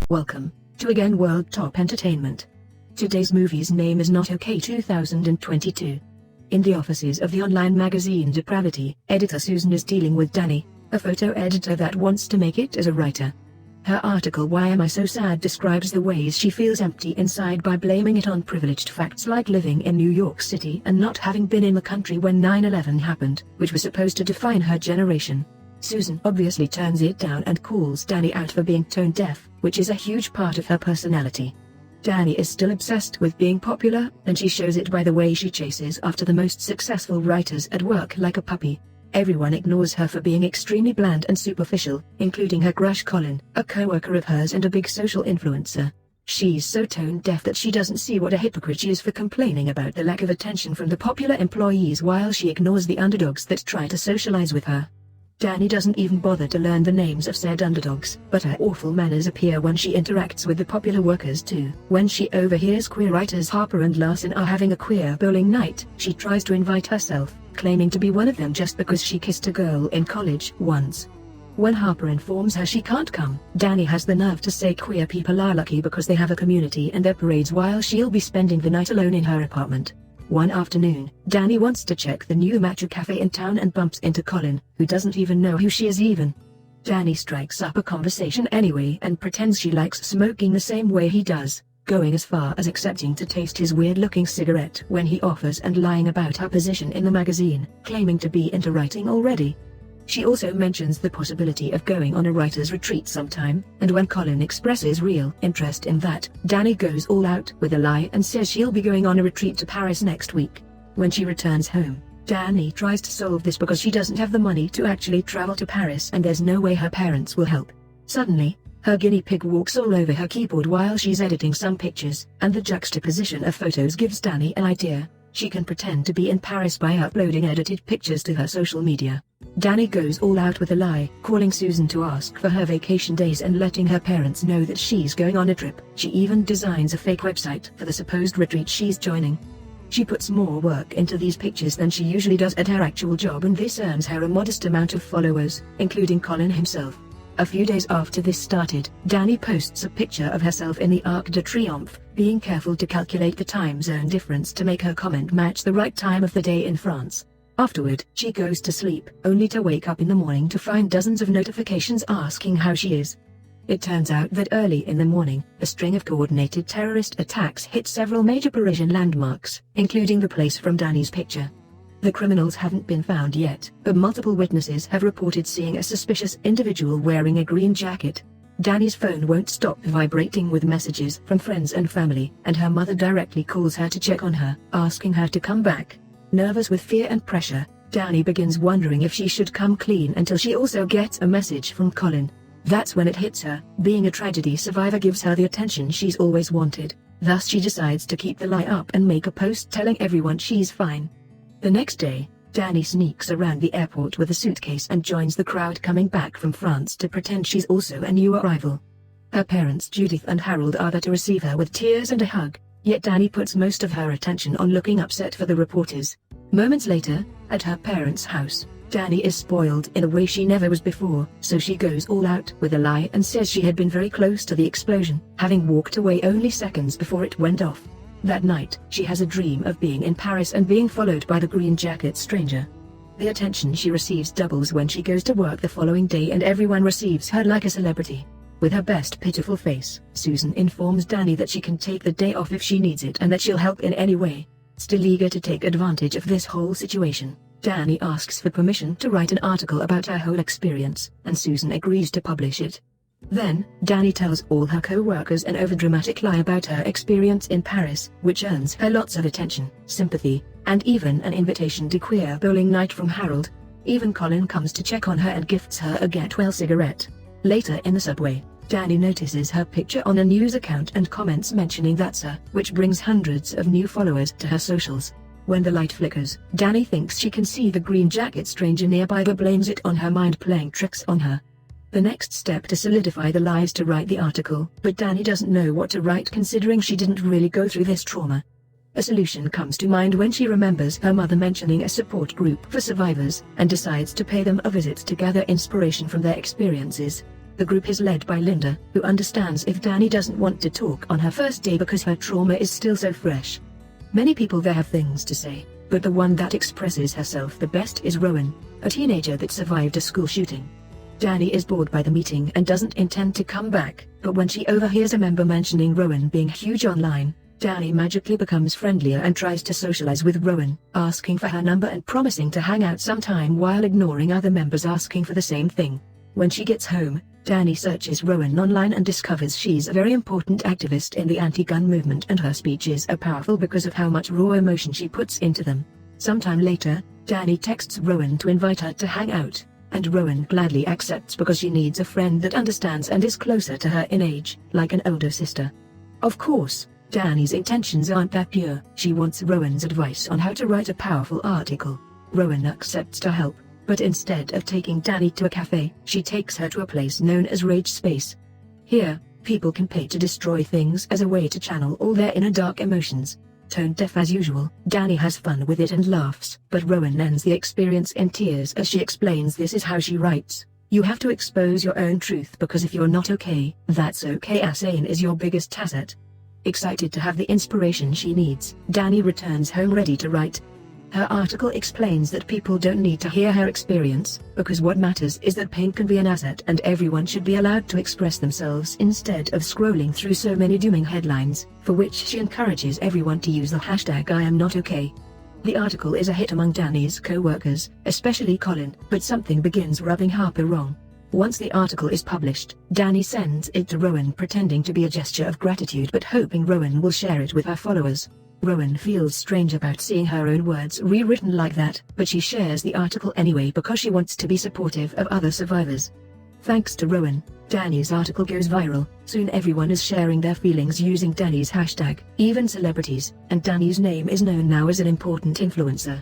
Welcome to Again World Top Entertainment. Today's movie's name is Not Okay 2022. In the offices of the online magazine Depravity, editor Susan is dealing with Danny, a photo editor that wants to make it as a writer. Her article Why Am I So Sad describes the ways she feels empty inside by blaming it on privileged facts like living in New York City and not having been in the country when 9/11 happened, which was supposed to define her generation. Susan obviously turns it down and calls Danny out for being tone deaf, which is a huge part of her personality. Danny is still obsessed with being popular, and she shows it by the way she chases after the most successful writers at work like a puppy. Everyone ignores her for being extremely bland and superficial, including her crush Colin, a co-worker of hers and a big social influencer. She's so tone deaf that she doesn't see what a hypocrite she is for complaining about the lack of attention from the popular employees while she ignores the underdogs that try to socialize with her. Danny doesn't even bother to learn the names of said underdogs, but her awful manners appear when she interacts with the popular workers too. When she overhears queer writers Harper and Larson are having a queer bowling night, she tries to invite herself, claiming to be one of them just because she kissed a girl in college once. When Harper informs her she can't come, Danny has the nerve to say queer people are lucky because they have a community and their parades while she'll be spending the night alone in her apartment. One afternoon, Danny wants to check the new matcha cafe in town and bumps into Colin, who doesn't even know who she is even. Danny strikes up a conversation anyway and pretends she likes smoking the same way he does, going as far as accepting to taste his weird-looking cigarette when he offers and lying about her position in the magazine, claiming to be into writing already. She also mentions the possibility of going on a writer's retreat sometime, and when Colin expresses real interest in that, Danny goes all out with a lie and says she'll be going on a retreat to Paris next week. When she returns home, Danny tries to solve this because she doesn't have the money to actually travel to Paris and there's no way her parents will help. Suddenly, her guinea pig walks all over her keyboard while she's editing some pictures, and the juxtaposition of photos gives Danny an idea. She can pretend to be in Paris by uploading edited pictures to her social media. Danny goes all out with a lie, calling Susan to ask for her vacation days and letting her parents know that she's going on a trip. She even designs a fake website for the supposed retreat she's joining. She puts more work into these pictures than she usually does at her actual job, and this earns her a modest amount of followers, including Colin himself. A few days after this started, Danny posts a picture of herself in the Arc de Triomphe, being careful to calculate the time zone difference to make her comment match the right time of the day in France. Afterward, she goes to sleep, only to wake up in the morning to find dozens of notifications asking how she is. It turns out that early in the morning, a string of coordinated terrorist attacks hit several major Parisian landmarks, including the place from Danny's picture. The criminals haven't been found yet, but multiple witnesses have reported seeing a suspicious individual wearing a green jacket. Danny's phone won't stop vibrating with messages from friends and family, and her mother directly calls her to check on her, asking her to come back. Nervous with fear and pressure, Danny begins wondering if she should come clean until she also gets a message from Colin. That's when it hits her, being a tragedy survivor gives her the attention she's always wanted. Thus she decides to keep the lie up and make a post telling everyone she's fine. The next day, Danny sneaks around the airport with a suitcase and joins the crowd coming back from France to pretend she's also a new arrival. Her parents Judith and Harold are there to receive her with tears and a hug, yet Danny puts most of her attention on looking upset for the reporters. Moments later, at her parents' house, Danny is spoiled in a way she never was before, so she goes all out with a lie and says she had been very close to the explosion, having walked away only seconds before it went off. That night, she has a dream of being in Paris and being followed by the green jacket stranger. The attention she receives doubles when she goes to work the following day and everyone receives her like a celebrity. With her best pitiful face, Susan informs Danny that she can take the day off if she needs it and that she'll help in any way. Still eager to take advantage of this whole situation, Danny asks for permission to write an article about her whole experience, and Susan agrees to publish it. Then, Danny tells all her co-workers an overdramatic lie about her experience in Paris, which earns her lots of attention, sympathy, and even an invitation to queer bowling night from Harold. Even Colin comes to check on her and gifts her a get well cigarette. Later in the subway, Danny notices her picture on a news account and comments mentioning that's her, which brings hundreds of new followers to her socials. When the light flickers, Danny thinks she can see the green jacket stranger nearby but blames it on her mind playing tricks on her. The next step to solidify the lie is to write the article, but Danny doesn't know what to write considering she didn't really go through this trauma. A solution comes to mind when she remembers her mother mentioning a support group for survivors, and decides to pay them a visit to gather inspiration from their experiences. The group is led by Linda, who understands if Danny doesn't want to talk on her first day because her trauma is still so fresh. Many people there have things to say, but the one that expresses herself the best is Rowan, a teenager that survived a school shooting. Danny is bored by the meeting and doesn't intend to come back, but when she overhears a member mentioning Rowan being huge online, Danny magically becomes friendlier and tries to socialize with Rowan, asking for her number and promising to hang out sometime while ignoring other members asking for the same thing. When she gets home, Danny searches Rowan online and discovers she's a very important activist in the anti-gun movement and her speeches are powerful because of how much raw emotion she puts into them. Sometime later, Danny texts Rowan to invite her to hang out, and Rowan gladly accepts because she needs a friend that understands and is closer to her in age, like an older sister. Of course, Danny's intentions aren't that pure. She wants Rowan's advice on how to write a powerful article. Rowan accepts to help, but instead of taking Danny to a cafe, she takes her to a place known as Rage Space. Here, people can pay to destroy things as a way to channel all their inner dark emotions. Tone deaf as usual, Danny has fun with it and laughs, but Rowan ends the experience in tears as she explains this is how she writes. You have to expose your own truth because if you're not okay, that's okay. Asane is your biggest asset. Excited to have the inspiration she needs, Danny returns home ready to write. Her article explains that people don't need to hear her experience, because what matters is that pain can be an asset and everyone should be allowed to express themselves instead of scrolling through so many dooming headlines, for which she encourages everyone to use the hashtag #IamNotOK. The article is a hit among Danny's co-workers, especially Colin, but something begins rubbing Harper wrong. Once the article is published, Danny sends it to Rowan pretending to be a gesture of gratitude but hoping Rowan will share it with her followers. Rowan feels strange about seeing her own words rewritten like that, but she shares the article anyway because she wants to be supportive of other survivors. Thanks to Rowan, Danny's article goes viral. Soon everyone is sharing their feelings using Danny's hashtag, even celebrities, and Danny's name is known now as an important influencer.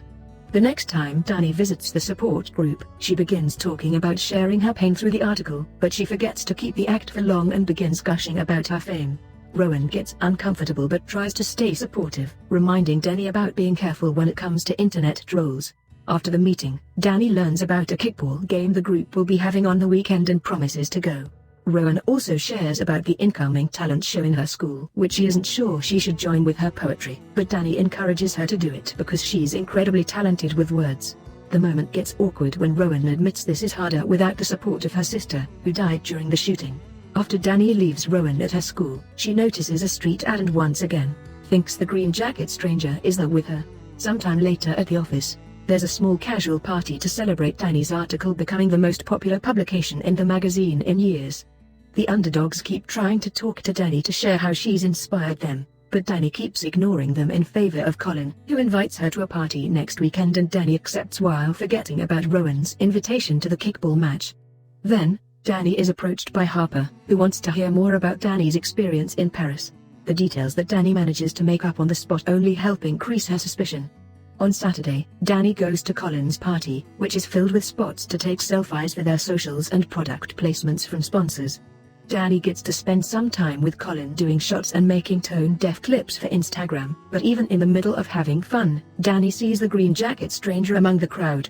The next time Danny visits the support group, she begins talking about sharing her pain through the article, but she forgets to keep the act for long and begins gushing about her fame. Rowan gets uncomfortable but tries to stay supportive, reminding Danny about being careful when it comes to internet trolls. After the meeting, Danny learns about a kickball game the group will be having on the weekend and promises to go. Rowan also shares about the incoming talent show in her school, which she isn't sure she should join with her poetry, but Danny encourages her to do it because she's incredibly talented with words. The moment gets awkward when Rowan admits this is harder without the support of her sister, who died during the shooting. After Danny leaves Rowan at her school, she notices a street ad and once again thinks the green jacket stranger is there with her. Sometime later at the office, there's a small casual party to celebrate Danny's article becoming the most popular publication in the magazine in years. The underdogs keep trying to talk to Danny to share how she's inspired them, but Danny keeps ignoring them in favor of Colin, who invites her to a party next weekend and Danny accepts while forgetting about Rowan's invitation to the kickball match. Then, Danny is approached by Harper, who wants to hear more about Danny's experience in Paris. The details that Danny manages to make up on the spot only help increase her suspicion. On Saturday, Danny goes to Colin's party, which is filled with spots to take selfies for their socials and product placements from sponsors. Danny gets to spend some time with Colin doing shots and making tone-deaf clips for Instagram, but even in the middle of having fun, Danny sees the green jacket stranger among the crowd.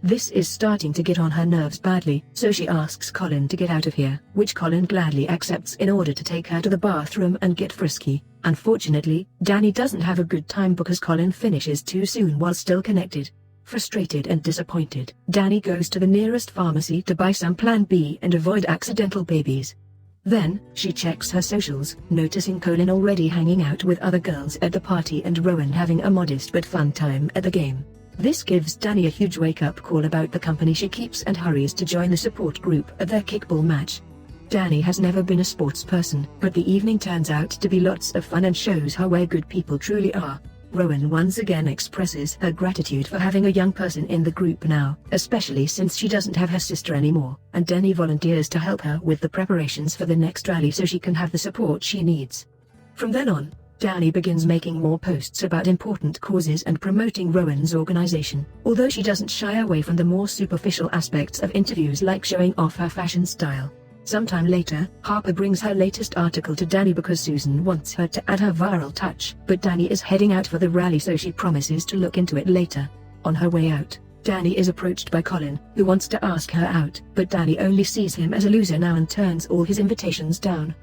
This is starting to get on her nerves badly, so she asks Colin to get out of here, which Colin gladly accepts in order to take her to the bathroom and get frisky. Unfortunately, Danny doesn't have a good time because Colin finishes too soon while still connected. Frustrated and disappointed, Danny goes to the nearest pharmacy to buy some Plan B and avoid accidental babies. Then, she checks her socials, noticing Colin already hanging out with other girls at the party and Rowan having a modest but fun time at the game. This gives Danny a huge wake-up call about the company she keeps and hurries to join the support group at their kickball match. Danny has never been a sports person, but the evening turns out to be lots of fun and shows her where good people truly are. Rowan once again expresses her gratitude for having a young person in the group now, especially since she doesn't have her sister anymore, and Danny volunteers to help her with the preparations for the next rally so she can have the support she needs. From then on, Danny begins making more posts about important causes and promoting Rowan's organization, although she doesn't shy away from the more superficial aspects of interviews like showing off her fashion style. Sometime later, Harper brings her latest article to Danny because Susan wants her to add her viral touch, but Danny is heading out for the rally so she promises to look into it later. On her way out, Danny is approached by Colin, who wants to ask her out, but Danny only sees him as a loser now and turns all his invitations down.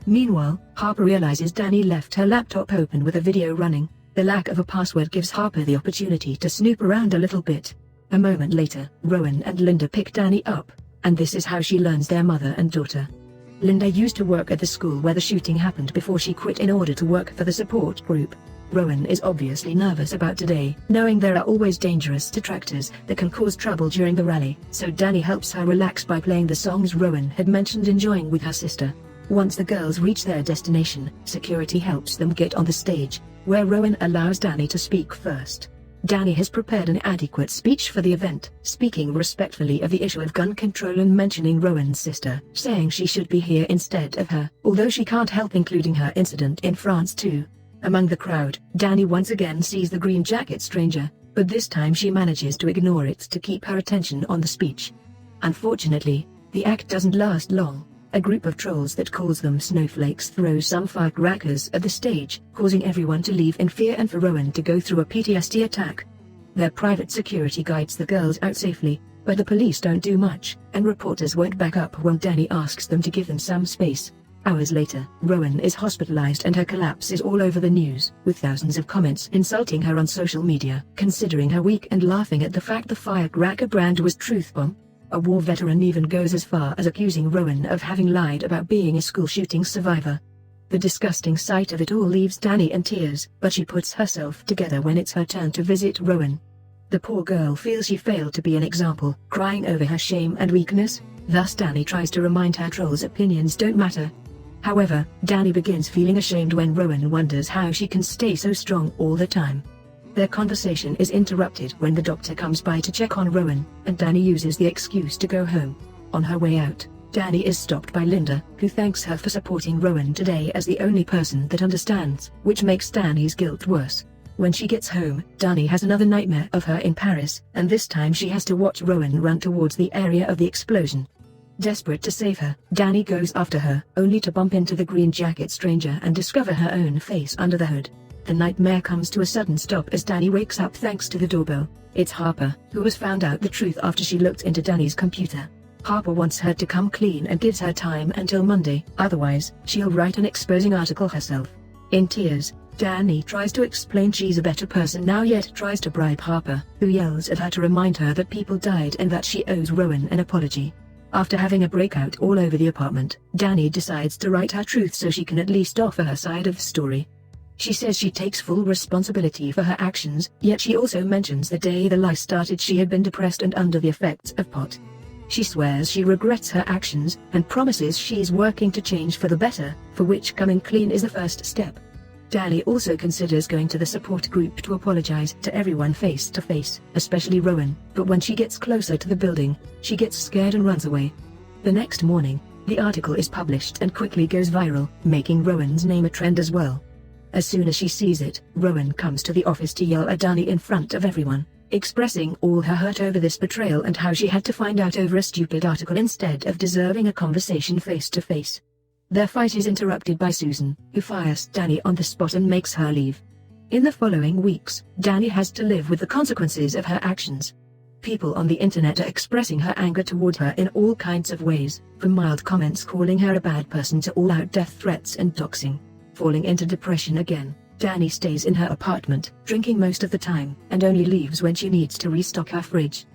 Meanwhile, Harper realizes Danny left her laptop open with a video running. The lack of a password gives Harper the opportunity to snoop around a little bit. A moment later, Rowan and Linda pick Danny up, and this is how she learns they're mother and daughter. Linda used to work at the school where the shooting happened before she quit in order to work for the support group. Rowan is obviously nervous about today, knowing there are always dangerous detractors that can cause trouble during the rally, so Danny helps her relax by playing the songs Rowan had mentioned enjoying with her sister. Once the girls reach their destination, security helps them get on the stage, where Rowan allows Danny to speak first. Danny has prepared an adequate speech for the event, speaking respectfully of the issue of gun control and mentioning Rowan's sister, saying she should be here instead of her, although she can't help including her incident in France too. Among the crowd, Danny once again sees the green jacket stranger, but this time she manages to ignore it to keep her attention on the speech. Unfortunately, the act doesn't last long. A group of trolls that calls them snowflakes throw some firecrackers at the stage, causing everyone to leave in fear and for Rowan to go through a PTSD attack. Their private security guides the girls out safely, but the police don't do much, and reporters won't back up when Danny asks them to give them some space. Hours later, Rowan is hospitalized and her collapse is all over the news, with thousands of comments insulting her on social media, considering her weak and laughing at the fact the firecracker brand was Truth Bomb. A war veteran even goes as far as accusing Rowan of having lied about being a school shooting survivor. The disgusting sight of it all leaves Danny in tears, but she puts herself together when it's her turn to visit Rowan. The poor girl feels she failed to be an example, crying over her shame and weakness. Thus Danny tries to remind her trolls' opinions don't matter. However, Danny begins feeling ashamed when Rowan wonders how she can stay so strong all the time. Their conversation is interrupted when the doctor comes by to check on Rowan, and Danny uses the excuse to go home. On her way out, Danny is stopped by Linda, who thanks her for supporting Rowan today as the only person that understands, which makes Danny's guilt worse. When she gets home, Danny has another nightmare of her in Paris, and this time she has to watch Rowan run towards the area of the explosion. Desperate to save her, Danny goes after her, only to bump into the green jacket stranger and discover her own face under the hood. The nightmare comes to a sudden stop as Danny wakes up thanks to the doorbell. It's Harper, who has found out the truth after she looked into Danny's computer. Harper wants her to come clean and gives her time until Monday, otherwise, she'll write an exposing article herself. In tears, Danny tries to explain she's a better person now yet tries to bribe Harper, who yells at her to remind her that people died and that she owes Rowan an apology. After having a breakout all over the apartment, Danny decides to write her truth so she can at least offer her side of the story. She says she takes full responsibility for her actions, yet she also mentions the day the lie started she had been depressed and under the effects of pot. She swears she regrets her actions, and promises she's working to change for the better, for which coming clean is the first step. Danny also considers going to the support group to apologize to everyone face to face, especially Rowan, but when she gets closer to the building, she gets scared and runs away. The next morning, the article is published and quickly goes viral, making Rowan's name a trend as well. As soon as she sees it, Rowan comes to the office to yell at Danny in front of everyone, expressing all her hurt over this betrayal and how she had to find out over a stupid article instead of deserving a conversation face to face. Their fight is interrupted by Susan, who fires Danny on the spot and makes her leave. In the following weeks, Danny has to live with the consequences of her actions. People on the internet are expressing her anger toward her in all kinds of ways, from mild comments calling her a bad person to all-out death threats and doxing. Falling into depression again, Danny stays in her apartment, drinking most of the time, and only leaves when she needs to restock her fridge.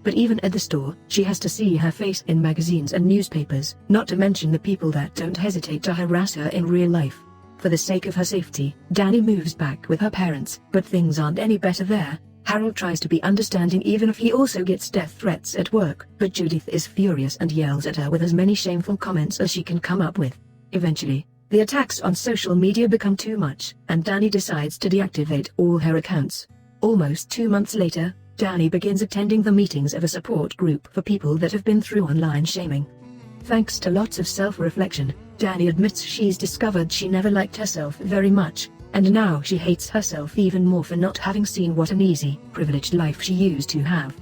But even at the store, she has to see her face in magazines and newspapers, not to mention the people that don't hesitate to harass her in real life. For the sake of her safety, Danny moves back with her parents, but things aren't any better there. Harold tries to be understanding even if he also gets death threats at work, but Judith is furious and yells at her with as many shameful comments as she can come up with. Eventually, the attacks on social media become too much, and Danny decides to deactivate all her accounts. Almost 2 months later, Danny begins attending the meetings of a support group for people that have been through online shaming. Thanks to lots of self-reflection, Danny admits she's discovered she never liked herself very much, and now she hates herself even more for not having seen what an easy, privileged life she used to have.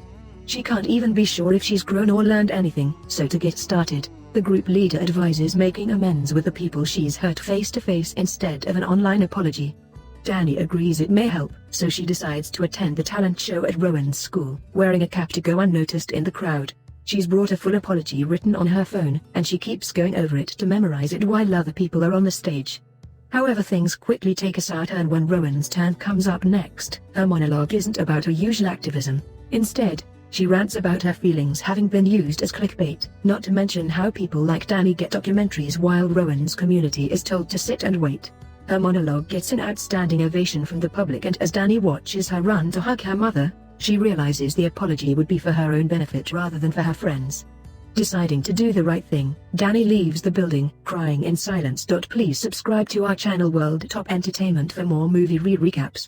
She can't even be sure if she's grown or learned anything, so to get started, the group leader advises making amends with the people she's hurt face to face instead of an online apology. Danny agrees it may help, so she decides to attend the talent show at Rowan's school, wearing a cap to go unnoticed in the crowd. She's brought a full apology written on her phone, and she keeps going over it to memorize it while other people are on the stage. However, things quickly take a sour turn when Rowan's turn comes up next. Her monologue isn't about her usual activism. Instead, she rants about her feelings having been used as clickbait, not to mention how people like Danny get documentaries while Rowan's community is told to sit and wait. Her monologue gets an outstanding ovation from the public, and as Danny watches her run to hug her mother, she realizes the apology would be for her own benefit rather than for her friends. Deciding to do the right thing, Danny leaves the building, crying in silence. Please subscribe to our channel World Top Entertainment for more movie recaps.